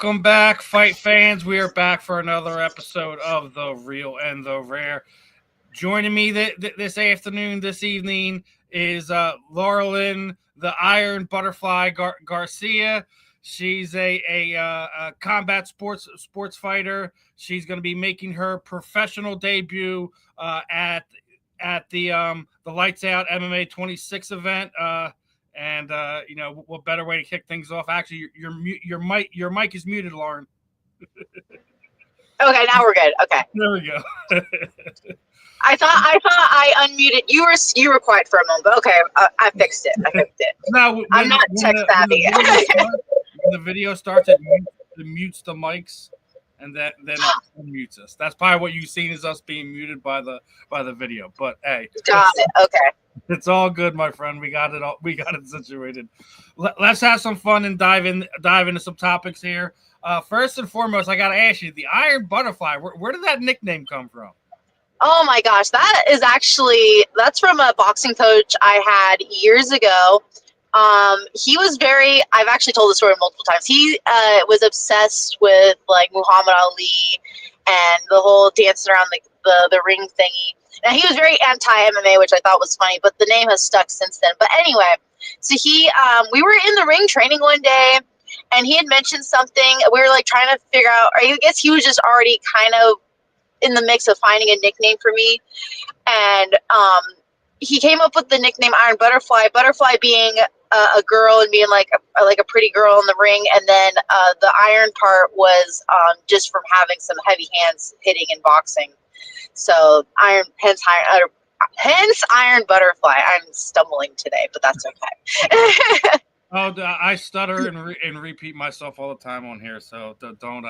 Welcome back, fight fans. We are back for another episode of The Real and the Rare. Joining me this afternoon, this evening, is Laurynn, the Iron Butterfly Garcia. She's a combat sports fighter. She's going to be making her professional debut at the Lights Out MMA 26 event. And what better way to kick things off? Actually, your mic is muted, Laurynn. Okay, now we're good. Okay. There we go. I thought I unmuted. You were quiet for a moment, but okay, I fixed it. No, I'm not tech savvy. When the video starts, it mutes the mics, and then it unmutes us. That's probably what you've seen is us being muted by the video. But hey, got it. Okay. It's all good, my friend. We got it all. We got it situated. Let's have some fun and dive into some topics here. First and foremost, I got to ask you, the Iron Butterfly. Where did that nickname come from? Oh my gosh, that's from a boxing coach I had years ago. He was I've actually told the story multiple times. He was obsessed with like Muhammad Ali and the whole dancing around the ring thingy. And he was very anti-MMA, which I thought was funny, but the name has stuck since then. But anyway, so we were in the ring training one day, and he had mentioned something. We were like trying to figure out, or I guess he was just already kind of in the mix of finding a nickname for me. And he came up with the nickname Iron Butterfly, butterfly being a girl and being like a pretty girl in the ring. And then the iron part was just from having some heavy hands hitting in boxing. So hence Iron Butterfly. I'm stumbling today, but that's okay. Oh, I stutter and repeat myself all the time on here, so don't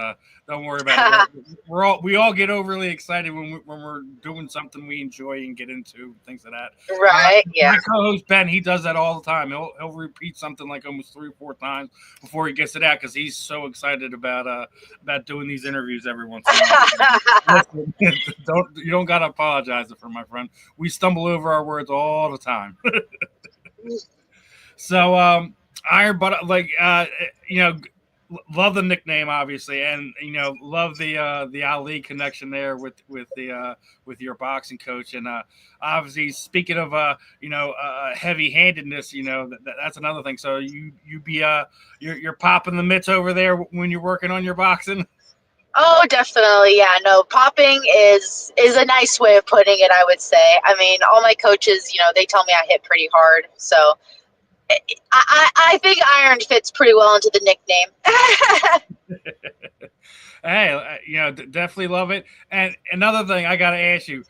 worry about it. We all get overly excited when we're doing something we enjoy and get into things like that. Right? Yeah. My co-host Ben, he does that all the time. He'll repeat something like almost 3 or 4 times before he gets it out because he's so excited about doing these interviews every once in a while. You don't gotta apologize for my friend. We stumble over our words all the time. So Iron Butter, love the nickname obviously, and love the Ali connection there with your boxing coach, and obviously speaking of heavy-handedness, that's another thing. So you're popping the mitts over there when you're working on your boxing. Oh, definitely. Yeah, no, popping is a nice way of putting it, I would say. I mean, all my coaches, they tell me I hit pretty hard, so I think iron fits pretty well into the nickname. Hey, definitely love it. And another thing I got to ask you,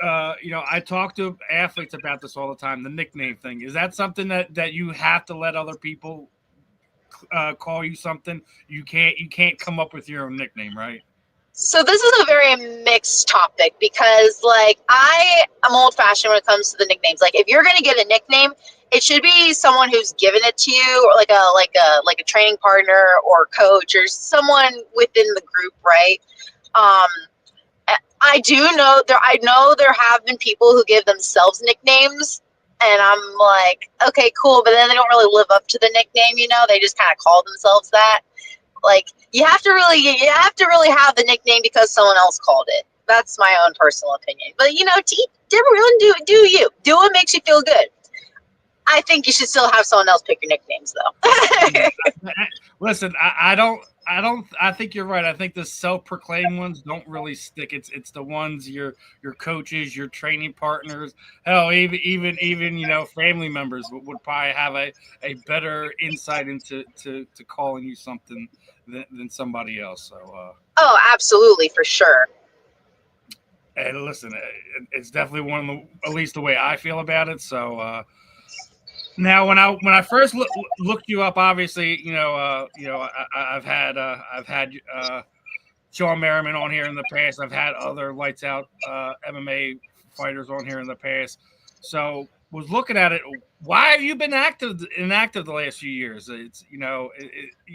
I talk to athletes about this all the time, the nickname thing. Is that something that you have to let other people call you something? You can't come up with your own nickname, right? So this is a very mixed topic because I'm old fashioned when it comes to the nicknames. Like if you're going to get a nickname, it should be someone who's given it to you, or like a training partner or coach or someone within the group, right? I know there have been people who give themselves nicknames, and I'm like, okay, cool, but then they don't really live up to the nickname, they just kind of call themselves that. Like you have to really have the nickname because someone else called it. That's my own personal opinion. But do you. Do what makes you feel good. I think you should still have someone else pick your nicknames, though. Listen, I think you're right. I think the self-proclaimed ones don't really stick. It's the ones your coaches, your training partners, hell, even family members would probably have a better insight into calling you something than somebody else. So. Oh, absolutely, for sure. And listen, it's definitely one of at least the way I feel about it. So. Now, when I first looked you up, obviously, I've had Sean Merriman on here in the past. I've had other Lights Out MMA fighters on here in the past. So, was looking at it. Why have you been inactive the last few years? It's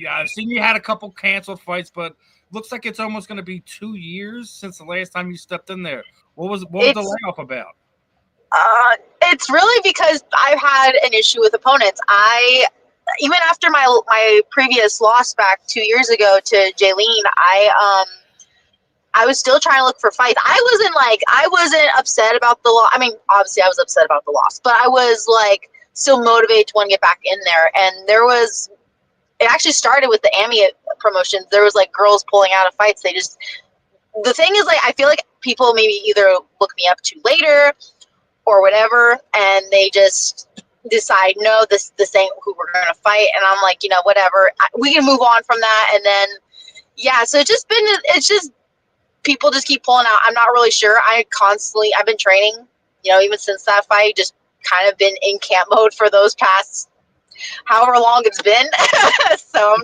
I've seen you had a couple canceled fights, but looks like it's almost going to be 2 years since the last time you stepped in there. What was the layoff about? It's really because I've had an issue with opponents. I even after my previous loss back 2 years ago to Jaylene, I was still trying to look for fights. I wasn't upset about the loss. I mean, obviously I was upset about the loss, but I was like still motivated to want to get back in there. And it actually started with the AMI promotions. There was like girls pulling out of fights. The thing is, like, I feel like people maybe either look me up to later or whatever, and they just decide, no, this ain't who we're going to fight. And I'm like, whatever, we can move on from that. And then, yeah, so it's just, people just keep pulling out. I'm not really sure. I've been training, even since that fight, just kind of been in camp mode for those past however long it's been. So I'm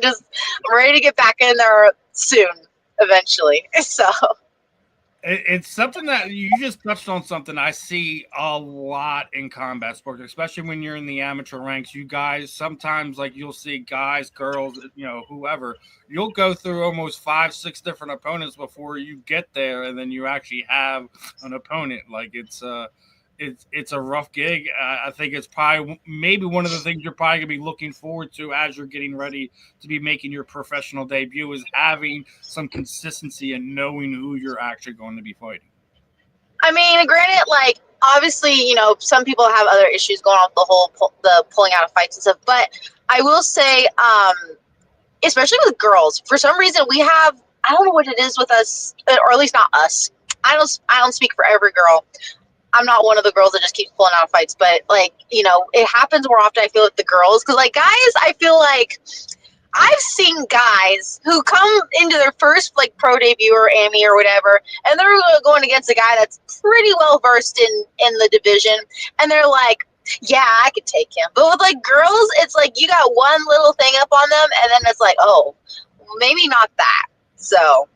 ready to get back in there soon, eventually. So it's something that you just touched on, something I see a lot in combat sports, especially when you're in the amateur ranks. You guys sometimes, like, you'll see guys, girls, whoever, you'll go through almost 5-6 different opponents before you get there, and then you actually have an opponent. Like, it's a rough gig. I think it's probably maybe one of the things you're probably gonna be looking forward to as you're getting ready to be making your professional debut, is having some consistency and knowing who you're actually going to be fighting. I mean, granted, like, obviously, some people have other issues going on with the pulling out of fights and stuff, but I will say, especially with girls, for some reason we have, I don't know what it is with us, or at least not us. I don't speak for every girl. I'm not one of the girls that just keeps pulling out of fights, but, like, it happens more often, I feel, with the girls. Because, like, guys, I feel like I've seen guys who come into their first, like, pro debut or AMI or whatever, and they're going against a guy that's pretty well versed in the division, and they're like, yeah, I could take him. But with, like, girls, it's like you got one little thing up on them, and then it's like, oh, maybe not that. So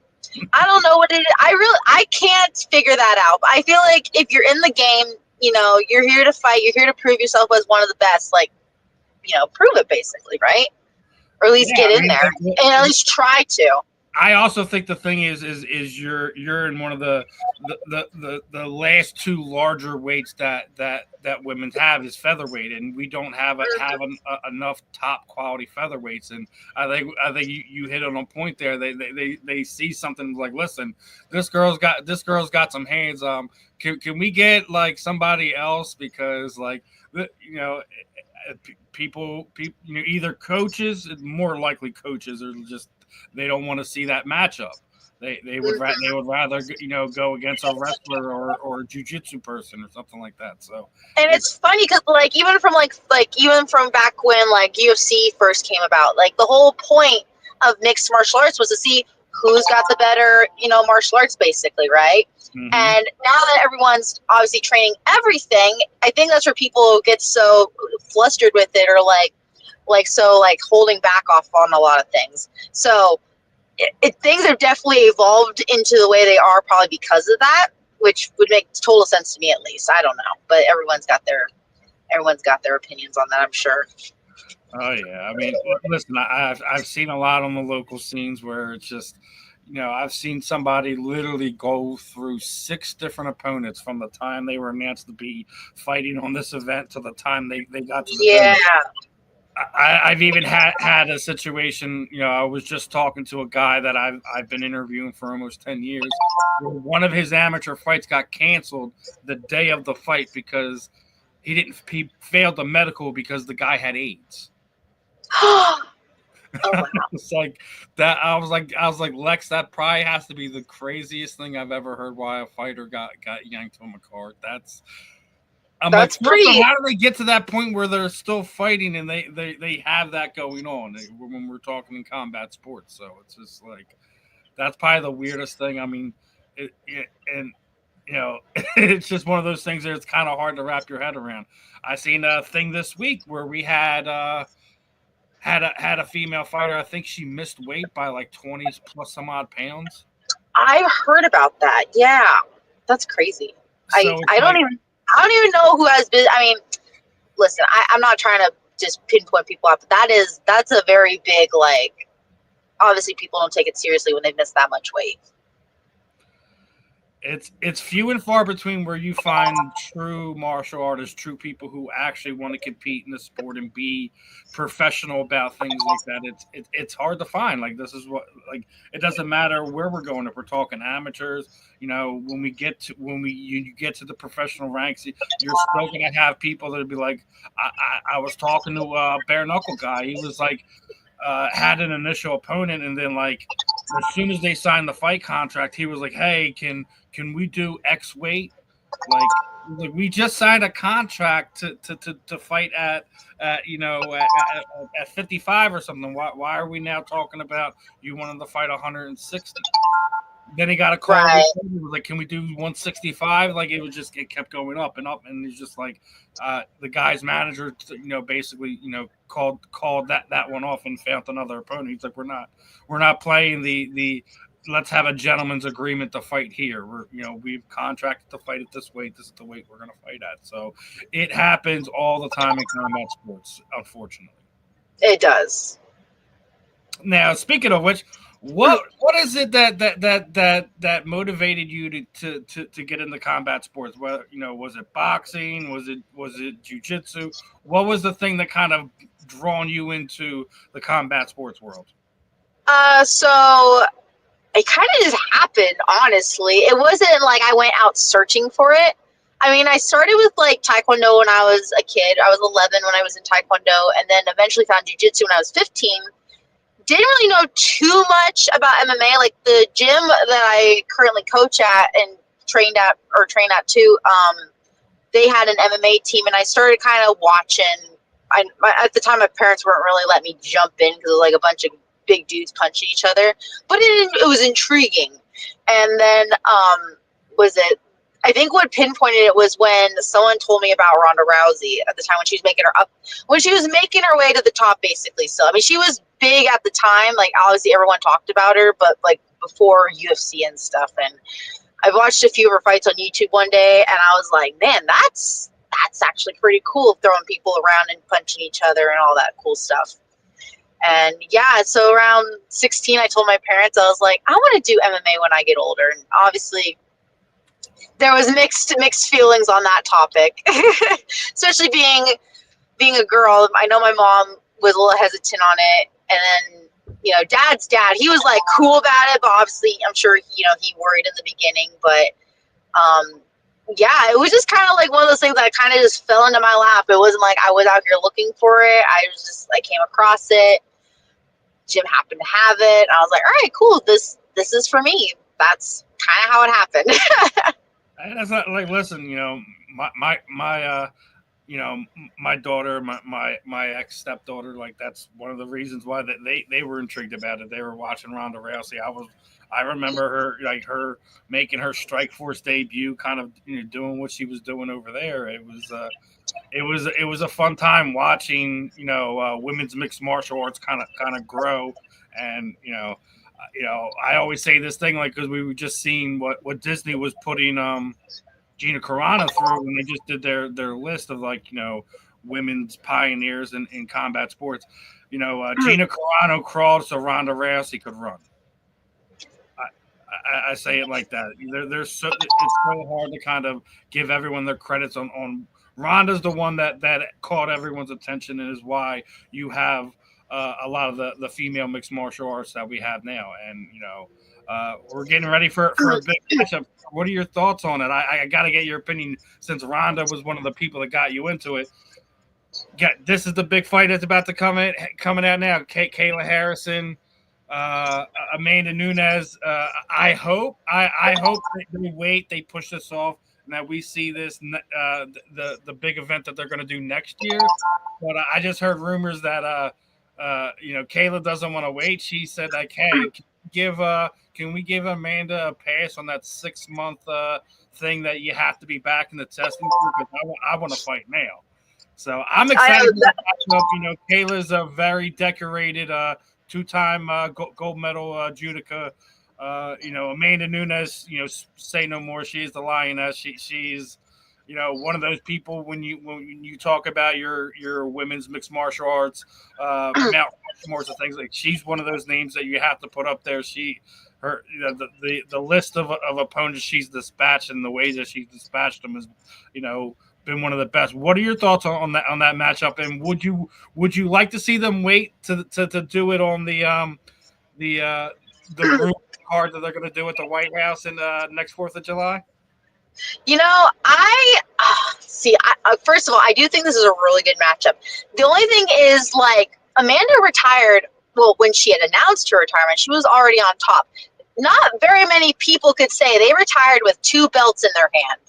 I don't know what it is. I can't figure that out. I feel like if you're in the game, you're here to fight. You're here to prove yourself as one of the best. Like, prove it, basically, right? Or at least get in there and at least try to. I also think the thing is you're in one of the last two larger weights that women's have is featherweight, and we don't have enough top quality featherweights. And I think you hit on a point there. They see something like, listen, this girl's got some hands. Can we get, like, somebody else, because, like, people, either coaches, more likely coaches, are just, they don't want to see that matchup. They would rather go against a wrestler or a jiu-jitsu person or something like that. So, and it's funny because, like, even from back when, like, UFC first came about, like, the whole point of mixed martial arts was to see who's got the better martial arts, basically, right? Mm-hmm. And now that everyone's obviously training everything, I think that's where people get so flustered with it, or so holding back off on a lot of things. So things have definitely evolved into the way they are, probably because of that, which would make total sense to me, at least. I don't know, but everyone's got their opinions on that, I'm sure. Oh yeah, I mean, listen, I've seen a lot on the local scenes where it's just, I've seen somebody literally go through 6 different opponents from the time they were announced to be fighting on this event to the time they got to the yeah. I've even had a situation, I was just talking to a guy that I've been interviewing for almost 10 years. Where one of his amateur fights got canceled the day of the fight because he failed the medical because the guy had AIDS. Oh, wow. It's like that. I was like, Lex, that probably has to be the craziest thing I've ever heard. Why a fighter got yanked from a card. That's like, pretty. How do they get to that point where they're still fighting and they have that going on when we're talking in combat sports? So it's just like, that's probably the weirdest thing. I mean, it's just one of those things that it's kind of hard to wrap your head around. I seen a thing this week where we had a female fighter. I think she missed weight by like 20 plus some odd pounds. I heard about that. Yeah, that's crazy. So I don't even know who has been. I mean, listen, I'm not trying to just pinpoint people out, but that's a very big, like, obviously people don't take it seriously when they miss that much weight. It's few and far between where you find true martial artists, true people who actually want to compete in the sport and be professional about things like that. It's hard to find. Like this is what like it doesn't matter where we're going. If we're talking amateurs, when we get to when we you get to the professional ranks, you're still gonna have people that'll be like, I was talking to a bare knuckle guy. He was like had an initial opponent, and then like as soon as they signed the fight contract, he was like, "Hey, can we do X weight?" Like we just signed a contract to fight at 55 or something. Why are we now talking about you wanting to fight 160? Then he got a call. Right. He was like, "Can we do 165?" Like it kept going up and up, and he's just like, the guy's manager, basically, called that one off and found another opponent. He's like, we're not playing the let's have a gentleman's agreement to fight here. We've contracted to fight at this weight. This is the weight we're going to fight at. So it happens all the time in combat sports, unfortunately. It does. Now, speaking of which, what is it that motivated you to get into combat sports? Well, was it boxing? Was it jiu-jitsu? What was the thing that kind of drawn you into the combat sports world? So it kind of just happened, honestly. It wasn't like I went out searching for it. I mean, I started with like Taekwondo when I was a kid. I was 11 when I was in Taekwondo, and then eventually found jiu-jitsu when I was 15. Didn't really know too much about MMA. Like the gym that I currently coach at and train at too, they had an MMA team, and I started kind of watching. At the time, my parents weren't really letting me jump in because it was like a bunch of big dudes punching each other, but it was intriguing. And then I think what pinpointed it was when someone told me about Ronda Rousey at the time when she was making her way to the top, basically. So, I mean, she was big at the time. Like, obviously everyone talked about her, but like before UFC and stuff. And I watched a few of her fights on YouTube one day, and I was like, man, that's actually pretty cool, throwing people around and punching each other and all that cool stuff. And yeah, so around 16, I told my parents, I was like, I want to do MMA when I get older. And obviously, there was mixed feelings on that topic, especially being a girl. I know my mom was a little hesitant on it, and then Dad's dad, he was like cool about it, but obviously I'm sure he worried in the beginning. But yeah, it was just kind of like one of those things that kind of just fell into my lap. It wasn't like I was out here looking for it. I came across it. Jim happened to have it. And I was like, all right, cool. This is for me. That's kind of how it happened. And that's not like, listen, my daughter, my ex stepdaughter, like that's one of the reasons why that they were intrigued about it. They were watching Ronda Rousey. I remember her making her Strikeforce debut, kind of doing what she was doing over there. It was a fun time watching women's mixed martial arts kind of grow. And I always say this thing, like, because we were just seeing what Disney was putting Gina Carano through when they just did their list of women's pioneers in combat sports. Gina Carano crawled so Ronda Rousey could run. I say it like that. It's so hard to kind of give everyone their credits on. Ronda's the one that caught everyone's attention, and is why you have a lot of the female mixed martial arts that we have now. And we're getting ready for a big matchup. What are your thoughts on it? I got to get your opinion, since Ronda was one of the people that got you into it. This is the big fight that's about to coming out now. Kayla Harrison, Amanda Nunes. I hope they push this off, and that we see this the big event that they're going to do next year. But I just heard rumors that Kayla doesn't want to wait. She said, like, hey, can we give Amanda a pass on that 6-month thing that you have to be back in the testing group? Because I want to fight now. So I'm excited. Kayla's a very decorated 2-time gold medal judoka. Amanda Nunes, say no more. She is the lioness. She's one of those people when you talk about your women's mixed martial arts, Mount Rushmore and things, like, she's one of those names that you have to put up there. her the list of opponents she's dispatched and the ways that she's dispatched them is, been one of the best. What are your thoughts on that matchup? And would you like to see them wait to do it on the room card that they're going to do at the White House in next 4th of July? I see. First of all, I do think this is a really good matchup. The only thing is, like, Amanda retired. Well, when she had announced her retirement, she was already on top. Not very many people could say they retired with 2 belts in their hand.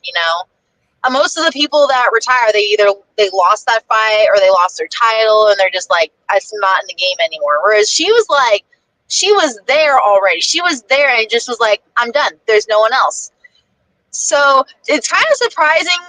Most of the people that retire, they lost that fight or they lost their title, and they're just like, I'm not in the game anymore. Whereas she was there already. She was there and just was like, I'm done. There's no one else. So it's kind of surprising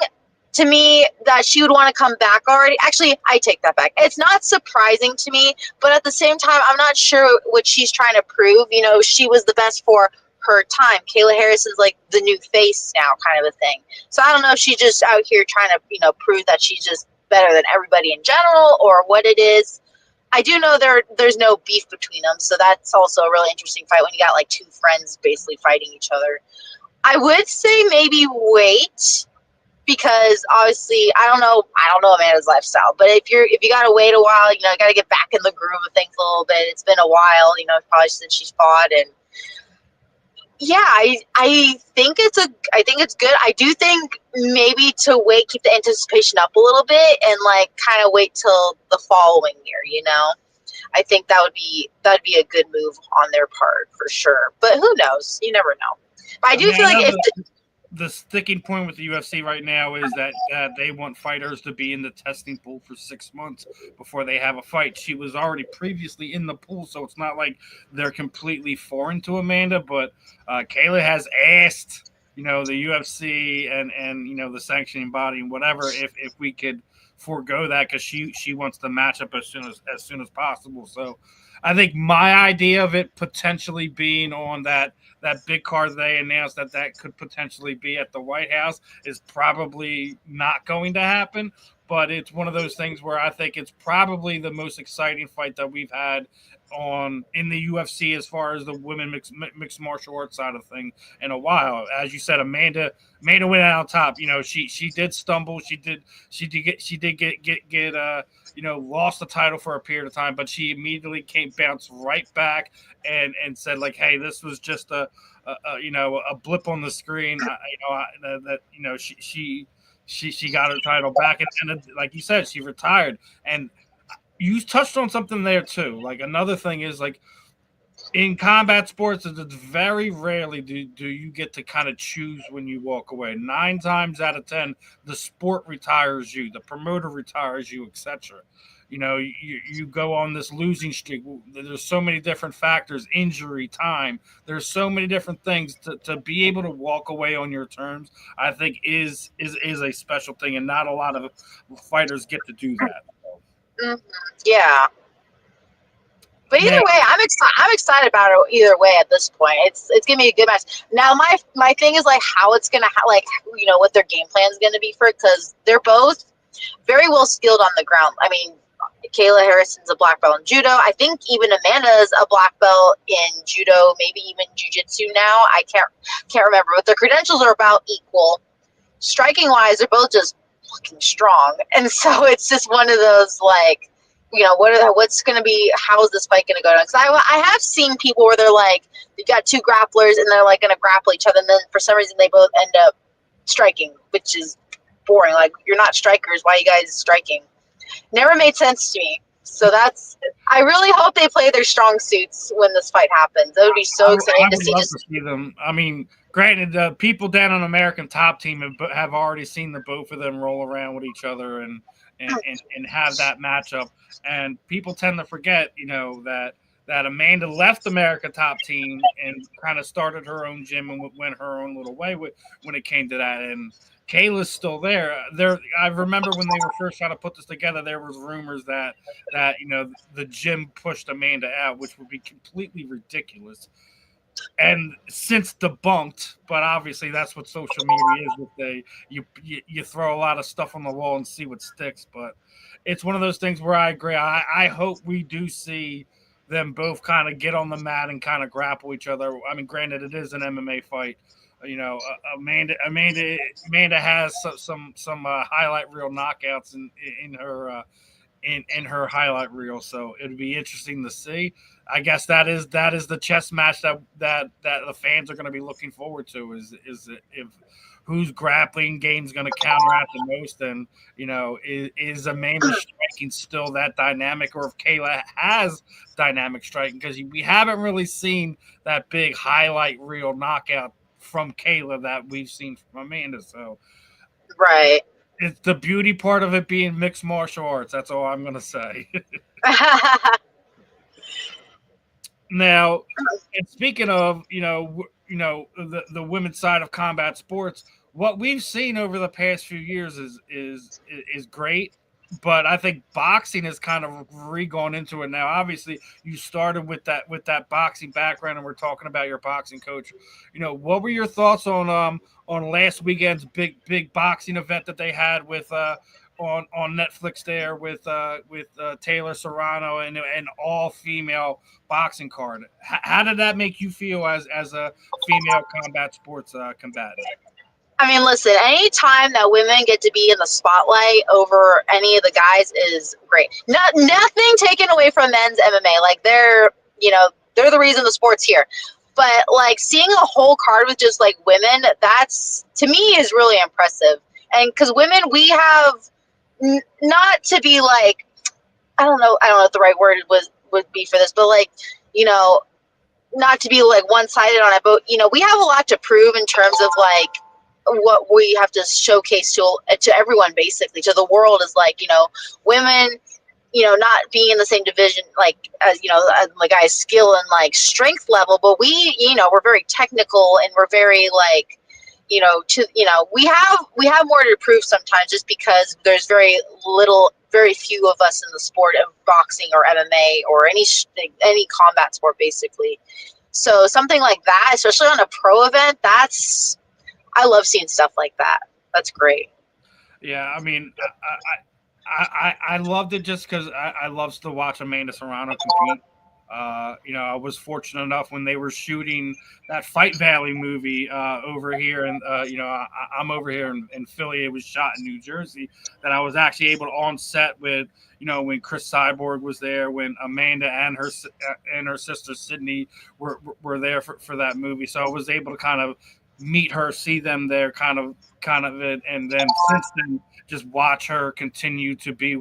to me that she would want to come back already. Actually, I take that back. It's not surprising to me, but at the same time, I'm not sure what she's trying to prove. She was the best for her time. Kayla Harris is like the new face now, kind of a thing. So I don't know if she's just out here trying to, prove that she's just better than everybody in general or what it is. I do know there's no beef between them, so that's also a really interesting fight when you got like 2 friends basically fighting each other. I would say maybe wait, because obviously I don't know Amanda's lifestyle, but if you gotta wait a while, you gotta get back in the groove of things a little bit. It's been a while, probably since she's fought, and yeah, I think it's good. I do think maybe to wait, keep the anticipation up a little bit, and like kind of wait till the following year. I think that'd be a good move on their part for sure. But who knows? You never know. But I do feel like if the sticking point with the UFC right now is that they want fighters to be in the testing pool for 6 months before they have a fight. She was already previously in the pool, so it's not like they're completely foreign to Amanda. But Kayla has asked, the UFC and the sanctioning body and whatever if we could forego that, because she wants the matchup as soon as possible. So I think my idea of it potentially being on that big card they announced that could potentially be at the White House is probably not going to happen. But it's one of those things where I think it's probably the most exciting fight that we've had in the UFC as far as the women mixed martial arts side of thing in a while. As you said, Amanda went out on top. She did stumble. She did get lost the title for a period of time, but she immediately bounced right back and said, like, hey, this was just a blip on the screen. She got her title back, and like you said, she retired. And you touched on something there too. Like, another thing is, like, in combat sports, it's very rarely do you get to kind of choose when you walk away. 9 times out of 10, the sport retires you, the promoter retires you, etc. You go on this losing streak. There's so many different factors, injury, time. There's so many different things to be able to walk away on your terms. I think is a special thing, and not a lot of fighters get to do that. Mm-hmm. Yeah. But either way, I'm excited about it. Either way, at this point, it's gonna be a good match. Now, my thing is like how it's gonna what their game plan is gonna be for it, because they're both very well skilled on the ground. I mean, Kayla Harrison's a black belt in judo. I think even Amanda's a black belt in judo, maybe even jiu-jitsu now. I can't remember, but their credentials are about equal. Striking wise, they're both just fucking strong, and so it's just one of those like, what's going to be, how is this fight going to go down? Because I have seen people where they're like, you've got 2 grapplers and they're like going to grapple each other, and then for some reason they both end up striking, which is boring. Like, you're not strikers, why are you guys striking? Never made sense to me. So I really hope they play their strong suits when this fight happens. That would be so exciting to see. I would love to see them. I mean, granted, the people down on American Top Team have already seen the both of them roll around with each other and have that matchup. And people tend to forget, that Amanda left America Top Team and kind of started her own gym and went her own little way when it came to that. And Kayla's still there. I remember when they were first trying to put this together, there was rumors that the gym pushed Amanda out, which would be completely ridiculous. And since debunked, but obviously that's what social media is. With you throw a lot of stuff on the wall and see what sticks. But it's one of those things where I agree. I hope we do see them both kind of get on the mat and kind of grapple each other. I mean, granted, it is an MMA fight. Amanda has some highlight reel knockouts in her highlight reel, so it'd be interesting to see. I guess that is the chess match that the fans are going to be looking forward to is if whose grappling game's going to counteract the most, and is Amanda striking still that dynamic, or if Kayla has dynamic striking, because we haven't really seen that big highlight reel knockout from Kayla that we've seen from Amanda. So Right. it's the beauty part of it being mixed martial arts. That's all I'm going to say. Now, and speaking of, the women's side of combat sports, what we've seen over the past few years is great, but I think boxing has kind of re-gone into it now. Obviously, you started with that boxing background, and we're talking about your boxing coach. What were your thoughts on last weekend's big boxing event that they had with on Netflix there with Taylor Serrano and an all female boxing card? How did that make you feel as a female combat sports combatant? I mean, listen, any time that women get to be in the spotlight over any of the guys is great. Nothing taken away from men's MMA. Like they're the reason the sport's here. But like seeing a whole card with just like women, that's to me is really impressive. And because women, we have not to be like, I don't know what the right word would be for this, but like, not to be like one-sided on it, but we have a lot to prove in terms of like what we have to showcase to everyone, basically to the world, is like, women, not being in the same division, like as the guy's skill and like strength level, but we're very technical, and we're very like, we have more to prove sometimes, just because there's very few of us in the sport of boxing or MMA or any combat sport, basically. So something like that, especially on a pro event, I love seeing stuff like that. That's great. Yeah, I mean, I loved it just because I love to watch Amanda Serrano compete. I was fortunate enough when they were shooting that Fight Valley movie over here, and I'm over here in Philly. It was shot in New Jersey. That I was actually able to on set with, when Chris Cyborg was there, when Amanda and her sister Sydney were there for that movie. So I was able to kind of meet her, see them there, kind of it, and then since then just watch her continue to be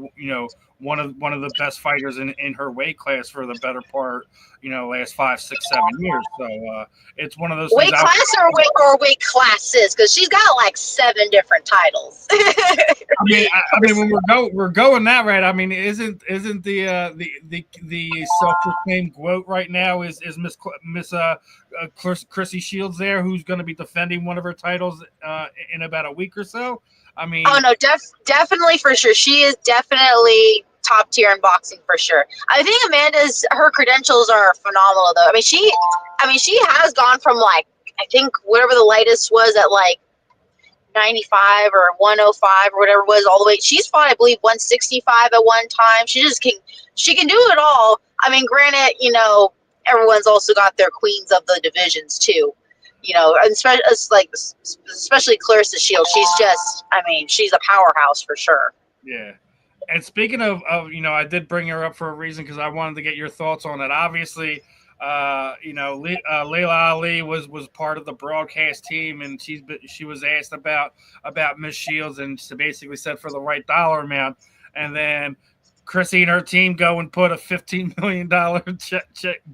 one of the best fighters in her weight class for the better part last 5, 6, 7 years. So it's one of those weight class or weight classes, because she's got like 7 different titles. I mean when we're going that right. I mean, isn't the self-proclaimed GOAT right now is Miss Chrissy Shields there, who's going to be defending one of her titles in about a week or so? I mean, oh no, definitely for sure. She is definitely top tier in boxing for sure. I think her credentials are phenomenal though. I mean, she has gone from like, I think whatever the lightest was at like 95 or 105 or whatever it was, all the way. She's fought, I believe, 165 at one time. She can do it all. I mean, granted, everyone's also got their queens of the divisions too. Especially Clarissa Shields. She's a powerhouse for sure. Yeah. And speaking of I did bring her up for a reason, because I wanted to get your thoughts on it. Obviously, Layla Ali was part of the broadcast team, and she was asked about Miss Shields, and she basically said for the right dollar amount, and then Chrissy and her team go and put a $15 million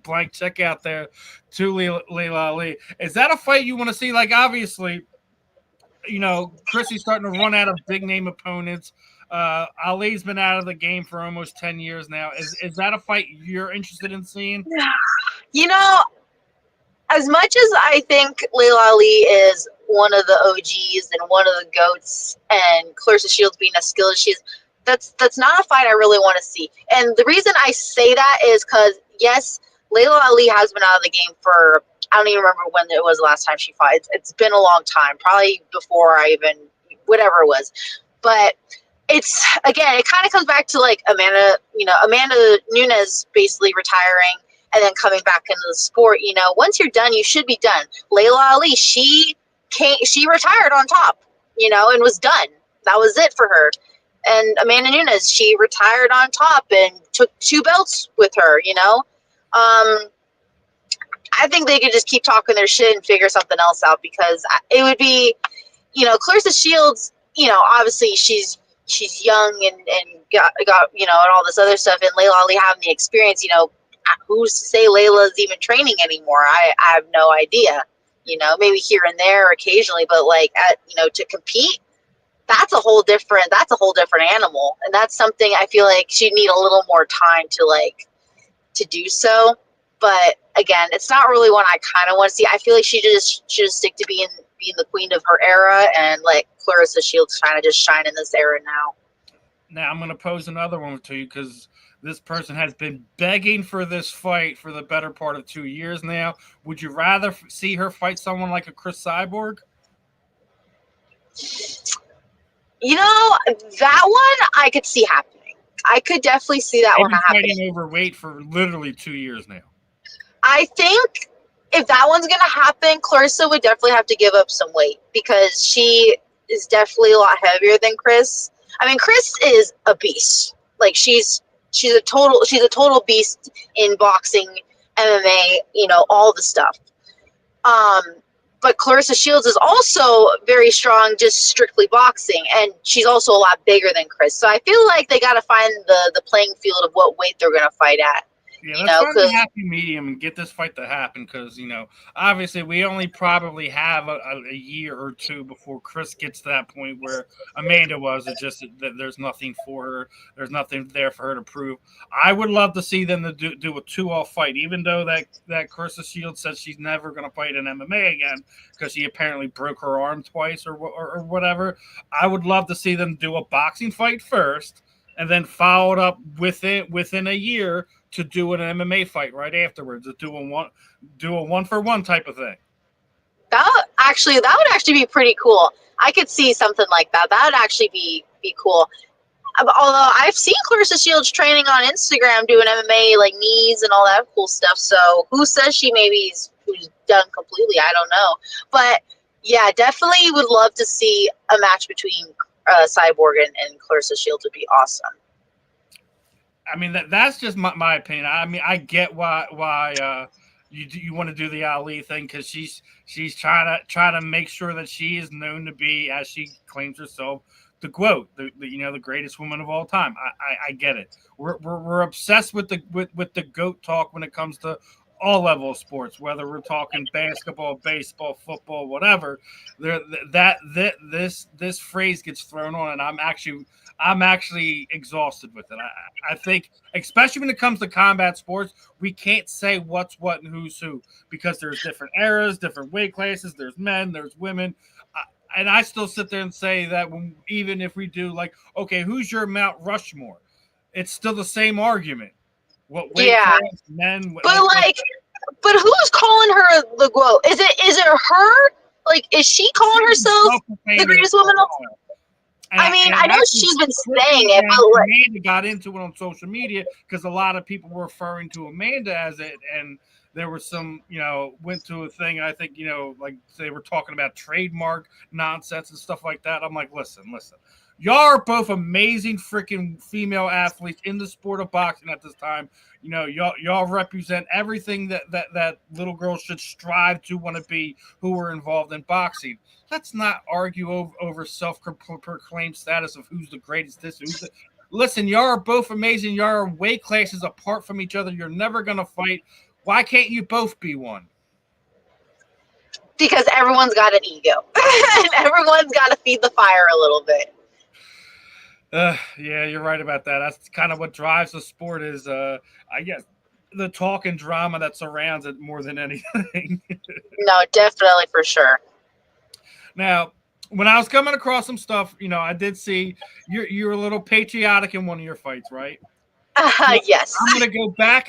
blank check out there to Layla Ali. Is that a fight you want to see? Like, obviously, Chrissy's starting to run out of big name opponents. Ali's been out of the game for almost 10 years now. Is that a fight you're interested in seeing? As much as I think Layla Ali is one of the OGs and one of the GOATs, and Clarissa Shields being as skilled as she is, that's not a fight I really want to see. And the reason I say that is because, yes, Layla Ali has been out of the game for, I don't even remember when it was the last time she fought. It's been a long time, probably before whatever it was. But it's again, it kind of comes back to like Amanda Nunes basically retiring and then coming back into the sport. Once you're done, you should be done. Layla Ali, she retired on top, and was done. That was it for her. And Amanda Nunes, she retired on top and took 2 belts with her. I think they could just keep talking their shit and figure something else out, because it would be, Clarissa Shields, obviously she's young and got and all this other stuff, and Layla Ali having the experience, who's to say Layla's even training anymore? I have no idea. Maybe here and there occasionally, but like to compete, that's a whole different animal, and that's something I feel like she'd need a little more time to do so. But again, it's not really one I kind of want to see. I feel like she should stick to being the queen of her era, and let Clarissa Shields kind of just shine in this era now. Now I'm going to pose another one to you, because this person has been begging for this fight for the better part of 2 years now. Would you rather see her fight someone like a Chris Cyborg? That one I could see happening. I could definitely see that one happening. Fighting overweight for literally 2 years now. I think if that one's going to happen, Clarissa would definitely have to give up some weight, because she is definitely a lot heavier than Chris. I mean, Chris is a beast. Like she's a total beast in boxing, MMA, all the stuff. But Clarissa Shields is also very strong, just strictly boxing, and she's also a lot bigger than Chris. So I feel like they got to find the playing field of what weight they're going to fight at. Yeah, let's find a happy medium and get this fight to happen, because, obviously we only probably have a year or two before Chris gets to that point where Amanda was. It's just that there's nothing for her. There's nothing there for her to prove. I would love to see them to do a 2-all fight, even though that Clarissa Shields says she's never going to fight in MMA again because she apparently broke her arm twice or whatever. I would love to see them do a boxing fight first and then follow it up within a year to do an MMA fight right afterwards, to do a 1-for-1 type of thing. That would actually be pretty cool. I could see something like that. That would actually be cool. Although I've seen Clarissa Shields training on Instagram doing MMA, like knees and all that cool stuff. So who says she who's done completely? I don't know. But yeah, definitely would love to see a match between Cyborg and Clarissa Shields. Would be awesome. I mean, that's just my opinion. I mean, I get why you want to do the Ali thing, because she's trying to make sure that she is known to be, as she claims herself, the GOAT, the greatest woman of all time. I get it. We're obsessed with the GOAT talk when it comes to all level of sports, whether we're talking basketball, baseball, football, whatever. This phrase gets thrown on, and I'm actually exhausted with it. I think, especially when it comes to combat sports, we can't say what's what and who's who, because there's different eras, different weight classes, there's men, there's women. And I still sit there and say that even if we do okay, who's your Mount Rushmore? It's still the same argument. What weight class, men? But who's calling her the GOAT? Is it her? Like, is she calling herself the greatest woman of all time? I know she's been saying it, but Amanda got into it on social media because a lot of people were referring to Amanda as it, and there was some, went to a thing. I think, they were talking about trademark nonsense and stuff like that. I'm like, listen. Y'all are both amazing freaking female athletes in the sport of boxing at this time. Y'all represent everything that little girls should strive to want to be who are involved in boxing. Let's not argue over self-proclaimed status of who's the greatest. Listen, y'all are both amazing. Y'all are weight classes apart from each other. You're never going to fight. Why can't you both be one? Because everyone's got an ego. And everyone's got to feed the fire a little bit. Yeah, you're right about that. That's kind of what drives the sport is, I guess, the talk and drama that surrounds it more than anything. No, definitely, for sure. Now, when I was coming across some stuff, I did see you're a little patriotic in one of your fights, right? Yes. I'm going to go back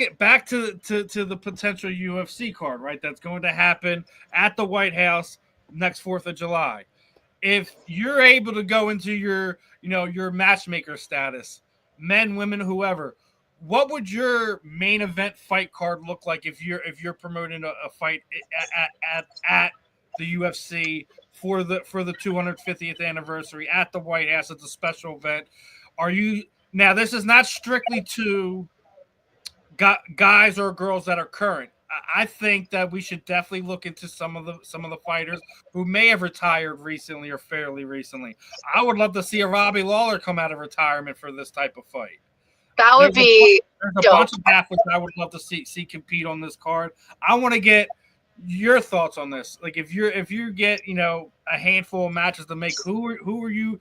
to the potential UFC card, right? That's going to happen at the White House next 4th of July. if you're able to go into your, your matchmaker status, men, women, whoever, what would your main event fight card look like if you're promoting a fight at the UFC for the 250th anniversary at the White House? It's a special event. Are you now? This is not strictly to guys or girls that are current. I think that we should definitely look into some of the fighters who may have retired recently or fairly recently. I would love to see a Robbie Lawler come out of retirement for this type of fight. That would be There's a dope. bunch of athletes I would love to see compete on this card. I want to get your thoughts on this. Like if you get a handful of matches to make, who are you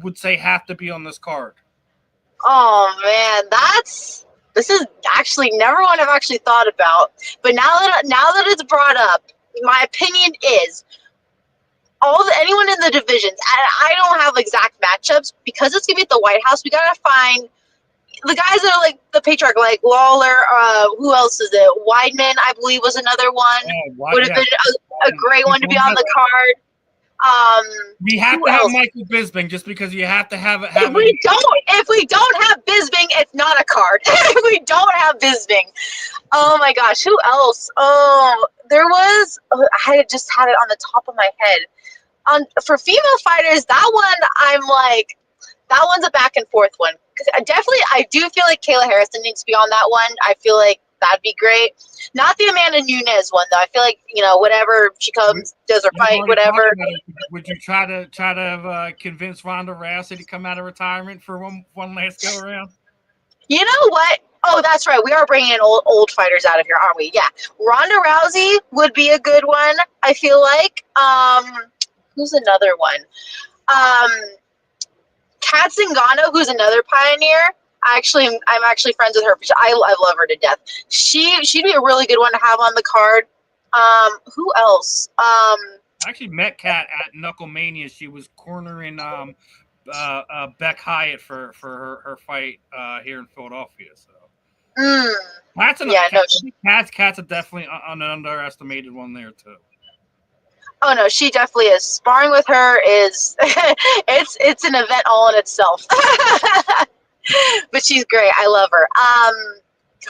would say have to be on this card? Oh man, this is actually never one I've actually thought about. But now that it's brought up, my opinion is anyone in the divisions. I don't have exact matchups because it's gonna be at the White House. We gotta find the guys that are like the patriarch, like Lawler. Who else is it? Weidman, I believe, was another one. Would have been a great one to be on the card. We have to have Michael Bisping just because you have to have it. If we don't have Bisping, it's not a card. If we don't have Bisping, oh my gosh, who else? Oh, there was. I just had it on the top of my head. For female fighters, that one's a back and forth one. Because I do feel like Kayla Harrison needs to be on that one. I feel like that'd be great. Not the Amanda Nunes one though. I feel like whatever she comes, does her fight, whatever. Would you try to convince Ronda Rousey to come out of retirement for one last go around? You know what? Oh, that's right. We are bringing in old fighters out of here, aren't we? Yeah, Ronda Rousey would be a good one. I feel like. Who's another one? Kat Zingano, who's another pioneer. I'm actually friends with her. I love her to death. She'd be a really good one to have on the card. Who else? I actually met Kat at Knucklemania. She was cornering Beck Hyatt for her fight here in Philadelphia. So Kat's definitely an underestimated one there too. Oh no, she definitely is. Sparring with her is it's an event all in itself. But she's great. I love her.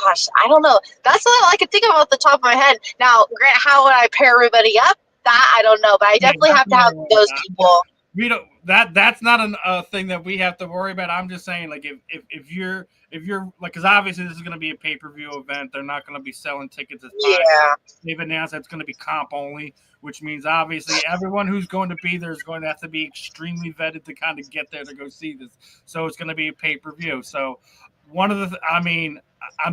Gosh, I don't know. That's all I can think of off the top of my head. Now, Grant, how would I pair everybody up? That I don't know, but I definitely have to have those people. We don't. That's not a thing that we have to worry about. I'm just saying, like, if you're like, because obviously this is going to be a pay-per-view event. They're not going to be selling tickets as much. Yeah. They've announced that it's going to be comp only, which means obviously everyone who's going to be there is going to have to be extremely vetted to kind of get there to go see this. So it's going to be a pay-per-view. So I'm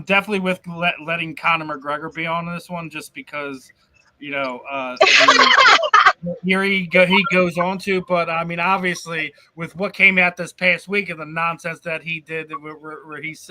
definitely with letting Conor McGregor be on this one just because, here he goes on to, but I mean, obviously, with what came out this past week and the nonsense that he did, where he's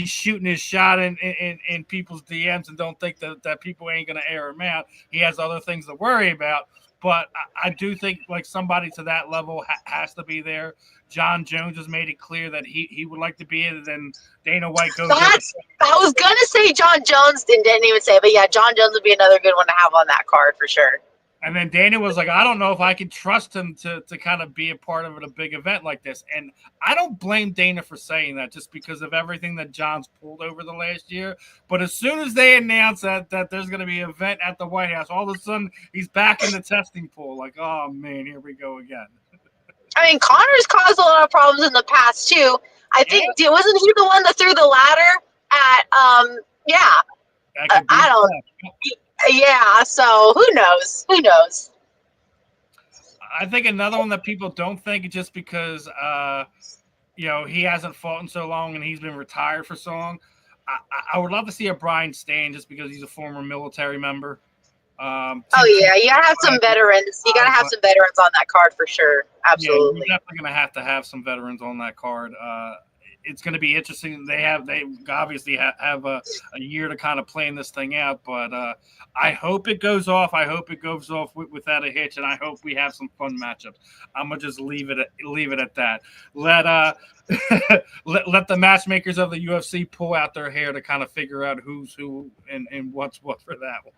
shooting his shot in people's DMs and don't think that people ain't gonna air him out. He has other things to worry about, but I do think like somebody to that level has to be there. John Jones has made it clear that he would like to be in it, and Dana White goes. I was gonna say John Jones and didn't even say it, but yeah, John Jones would be another good one to have on that card for sure. And then Dana was like, I don't know if I can trust him to kind of be a part of a big event like this. And I don't blame Dana for saying that just because of everything that John's pulled over the last year. But as soon as they announced that there's going to be an event at the White House, all of a sudden he's back in the testing pool. Like, oh, man, here we go again. I mean, Connor's caused a lot of problems in the past, too. I think, wasn't he the one that threw the ladder at, I don't know. Yeah, so who knows? Who knows? I think another one that people don't think just because, he hasn't fought in so long and he's been retired for so long. I would love to see a Brian Stain just because he's a former military member. You gotta have some veterans. You gotta have some veterans on that card for sure. Absolutely. Yeah, you're definitely gonna have some veterans on that card. It's going to be interesting. They obviously have a year to kind of plan this thing out, but I hope it goes off. I hope it goes off without a hitch, and I hope we have some fun matchups. I'm gonna just leave it at that. Let the matchmakers of the UFC pull out their hair to kind of figure out who's who and what's what for that one.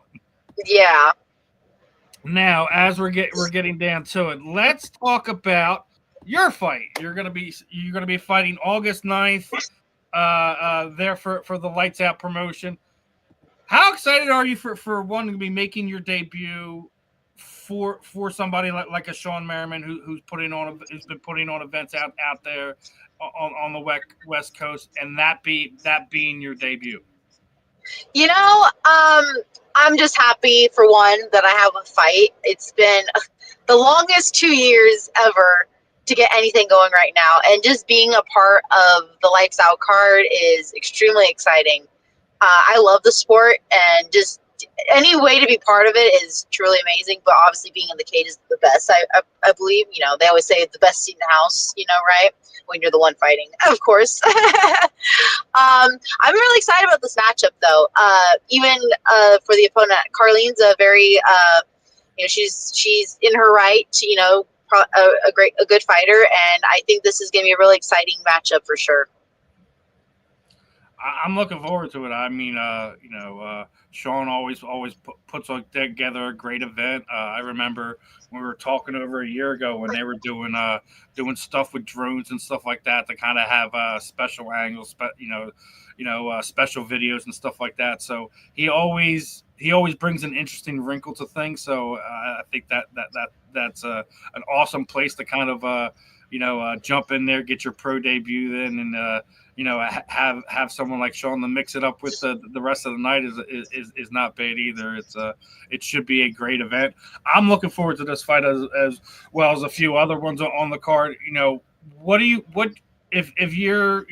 Yeah. Now, as we're getting down to it, let's talk about your fight. You're gonna be fighting August 9th, there for the Lights Out promotion. How excited are you for one to be making your debut for somebody like a Sean Merriman who's been putting on events out there on the West Coast, and that being your debut? I'm just happy for one that I have a fight. It's been the longest 2 years ever to get anything going right now, and just being a part of the Lights Out card is extremely exciting. I love the sport, and just any way to be part of it is truly amazing. But obviously, being in the cage is the best. I believe. They always say the best seat in the house. Right? When you're the one fighting, of course. I'm really excited about this matchup, though. Even for the opponent, Carlene's a very, she's in her right. A good fighter, and I think this is going to be a really exciting matchup for sure. I'm looking forward to it. I mean, Sean always puts together a great event. I remember when we were talking over a year ago when they were doing stuff with drones and stuff like that to kind of have special angles, but special videos and stuff like that. So he always brings an interesting wrinkle to things. So I think that's an awesome place to kind of jump in there, get your pro debut in, and have someone like Sean to mix it up with the rest of the night is not bad either. It should be a great event. I'm looking forward to this fight as well as a few other ones on the card. What if you're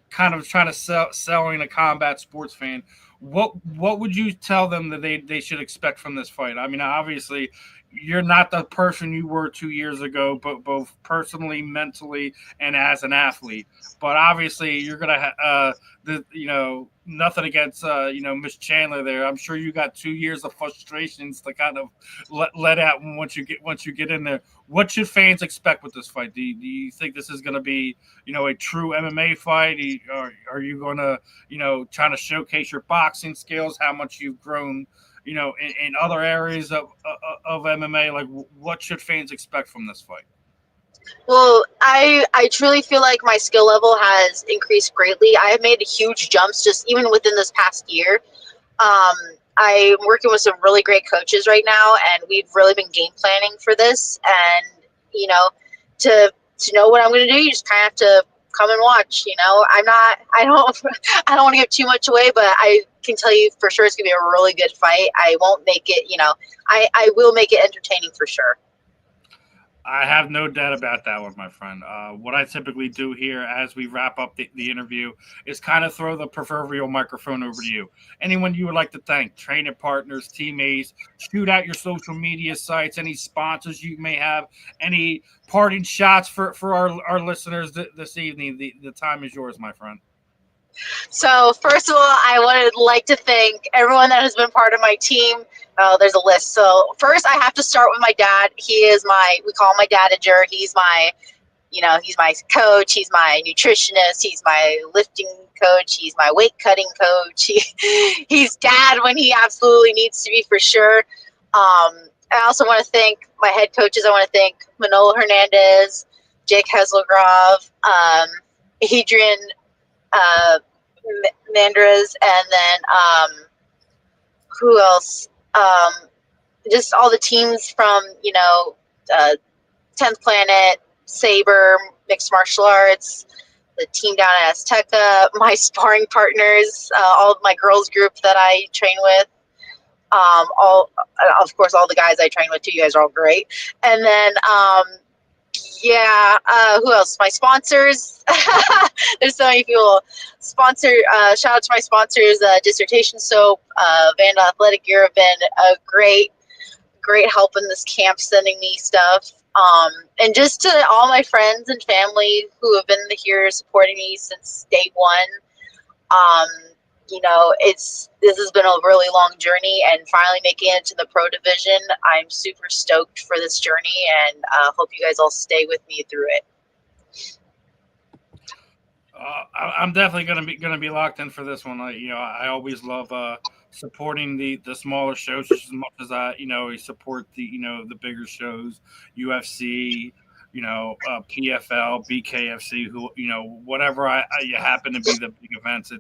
kind of trying to selling a combat sports fan? What would you tell them that they should expect from this fight? I mean, obviously, you're not the person you were 2 years ago, but both personally, mentally, and as an athlete. But obviously, you're gonna nothing against Miss Chandler there. I'm sure you got 2 years of frustrations to kind of let out once you get in there. What should fans expect with this fight? Do you think this is going to be a true MMA fight? Are you going to trying to showcase your boxing skills, how much you've grown in other areas of MMA? Like, what should fans expect from this fight? Well, I truly feel like my skill level has increased greatly. I have made huge jumps just even within this past year. Um, I'm working with some really great coaches right now, and we've really been game planning for this. And to know what I'm going to do, you just kind of have to come and watch. I'm not. I don't. I don't want to give too much away, but I can tell you for sure it's going to be a really good fight. I won't make it. I will make it entertaining for sure. I have no doubt about that one, my friend. What I typically do here as we wrap up the interview is kind of throw the proverbial microphone over to you. Anyone you would like to thank, training partners, teammates, shoot out your social media sites, any sponsors you may have, any parting shots for our listeners this evening. The time is yours, my friend. So first of all, I would like to thank everyone that has been part of my team. There's a list. So first, I have to start with my dad. We call him my dadager. He's my coach. He's my nutritionist. He's my lifting coach. He's my weight cutting coach. He's dad when he absolutely needs to be, for sure. I also want to thank my head coaches. I want to thank Manolo Hernandez, Jake Hesselgrove, Adrian Mandras, and then who else? Just all the teams from 10th Planet, Saber, Mixed Martial Arts, the team down at Azteca, my sparring partners, all of my girls group that I train with, all of course all the guys I train with too. You guys are all great, and then who else? My sponsors. There's so many people. Shout out to my sponsors, Dissertation Soap, Vanda Athletic Gear have been a great help in this camp, sending me stuff. And just to all my friends and family who have been here supporting me since day one. This has been a really long journey, and finally making it to the pro division, I'm super stoked for this journey, and hope you guys all stay with me through it. I'm definitely gonna be locked in for this one. I always love supporting the smaller shows just as much as I support the bigger shows, UFC, PFL, BKFC, who whatever I happen to be the big events.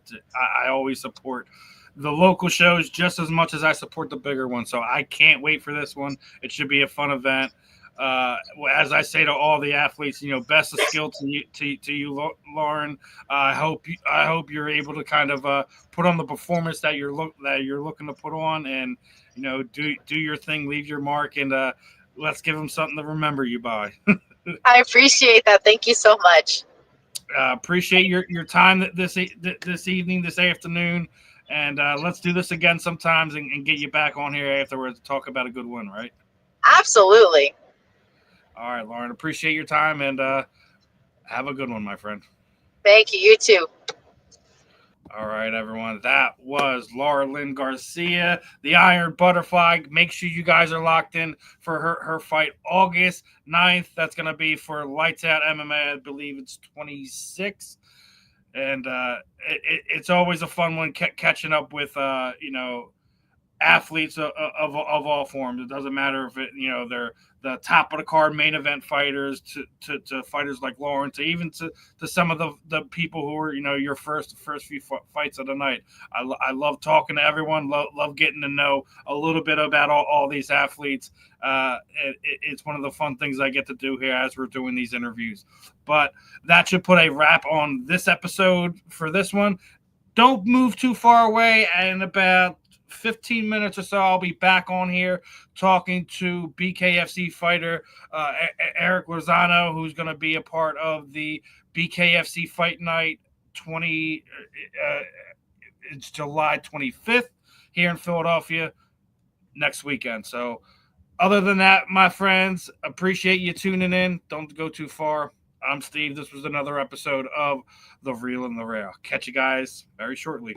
I always support the local shows just as much as I support the bigger ones. So I can't wait for this one. It should be a fun event. As I say to all the athletes, best of skill to you, Laurynn. I hope you're able to kind of put on the performance that you're looking to put on, and do your thing, leave your mark, and let's give them something to remember you by. I appreciate that. Thank you so much. Appreciate your time this evening, this afternoon, and let's do this again sometimes and get you back on here afterwards to talk about a good win, right? Absolutely. All right, Laurynn, appreciate your time, and have a good one, my friend. Thank you. You too. All right, everyone. That was Laurynn Garcia, the Iron Butterfly. Make sure you guys are locked in for her fight August 9th. That's going to be for Lights Out MMA. I believe it's 26. And it's always a fun one catching up with, athletes of all forms. It doesn't matter if they're the top of the card main event fighters to fighters like Laurynn, to even to some of the people who are your first few fights of the night. I love talking to everyone. Love getting to know a little bit about all these athletes. It's one of the fun things I get to do here as we're doing these interviews. But that should put a wrap on this episode for this one. Don't move too far away. In about 15 minutes or so, I'll be back on here talking to BKFC fighter Eric Lozano, who's going to be a part of the BKFC Fight Night it's July 25th here in Philadelphia next weekend. So other than that, my friends, appreciate you tuning in. Don't go too far. I'm Steve. This was another episode of The Real and the Rare. Catch you guys very shortly.